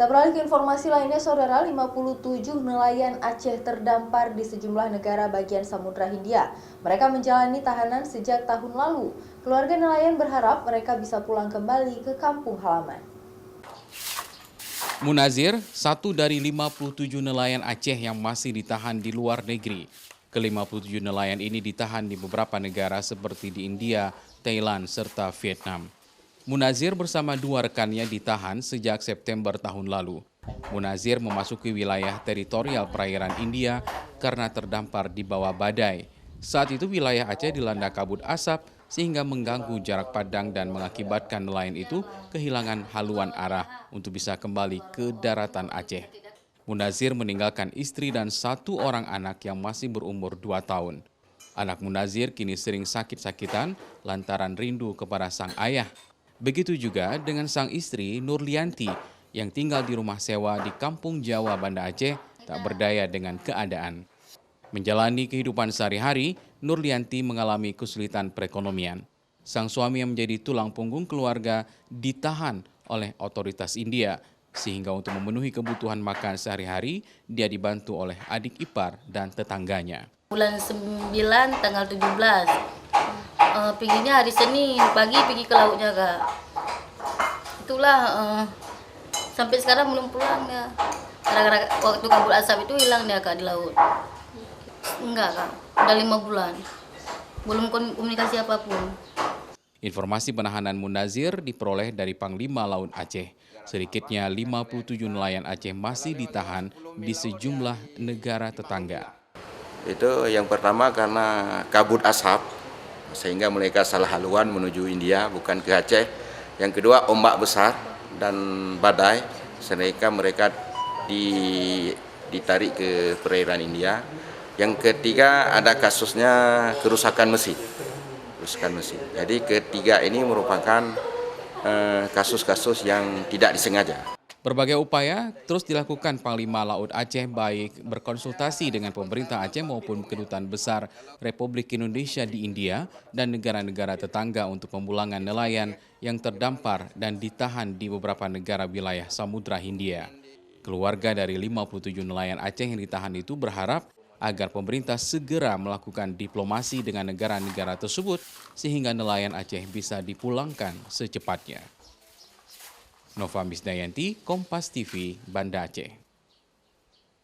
Kita beralih ke informasi lainnya, Saudara. 57 nelayan Aceh terdampar di sejumlah negara bagian Samudra Hindia. Mereka menjalani tahanan sejak tahun lalu. Keluarga nelayan berharap mereka bisa pulang kembali ke kampung halaman. Munazir, satu dari 57 nelayan Aceh yang masih ditahan di luar negeri. Ke-57 nelayan ini ditahan di beberapa negara seperti di India, Thailand, serta Vietnam. Munazir bersama dua rekannya ditahan sejak September tahun lalu. Munazir memasuki wilayah teritorial perairan India karena terdampar di bawah badai. Saat itu wilayah Aceh dilanda kabut asap sehingga mengganggu jarak pandang dan mengakibatkan nelayan itu kehilangan haluan arah untuk bisa kembali ke daratan Aceh. Munazir meninggalkan istri dan satu orang anak yang masih berumur 2 tahun. Anak Munazir kini sering sakit-sakitan lantaran rindu kepada sang ayah. Begitu juga dengan sang istri Nurlianti yang tinggal di rumah sewa di Kampung Jawa, Banda Aceh, tak berdaya dengan keadaan. Menjalani kehidupan sehari-hari, Nurlianti mengalami kesulitan perekonomian. Sang suami yang menjadi tulang punggung keluarga ditahan oleh otoritas India, sehingga untuk memenuhi kebutuhan makan sehari-hari, dia dibantu oleh adik ipar dan tetangganya. Bulan 9 tanggal 17, perginya hari Senin, pagi pergi ke lautnya Kak. Itulah, sampai sekarang belum pulang ya. Gara-gara waktu kabut asap itu hilang dia Kak di laut. Enggak Kak, udah 5 bulan. Belum komunikasi apapun. Informasi penahanan Munazir diperoleh dari Panglima Laut Aceh. Sedikitnya 57 nelayan Aceh masih ditahan di sejumlah negara tetangga. Itu yang pertama karena kabut asap, sehingga mereka salah haluan menuju India, bukan ke Aceh. Yang kedua ombak besar dan badai, sehingga mereka ditarik ke perairan India. Yang ketiga ada kasusnya kerusakan mesin. Jadi ketiga ini merupakan kasus-kasus yang tidak disengaja. Berbagai upaya terus dilakukan Panglima Laut Aceh, baik berkonsultasi dengan pemerintah Aceh maupun Kedutaan Besar Republik Indonesia di India dan negara-negara tetangga untuk pemulangan nelayan yang terdampar dan ditahan di beberapa negara wilayah Samudra Hindia. Keluarga dari 57 nelayan Aceh yang ditahan itu berharap agar pemerintah segera melakukan diplomasi dengan negara-negara tersebut sehingga nelayan Aceh bisa dipulangkan secepatnya. Nova Misdayanti, Kompas TV, Banda Aceh.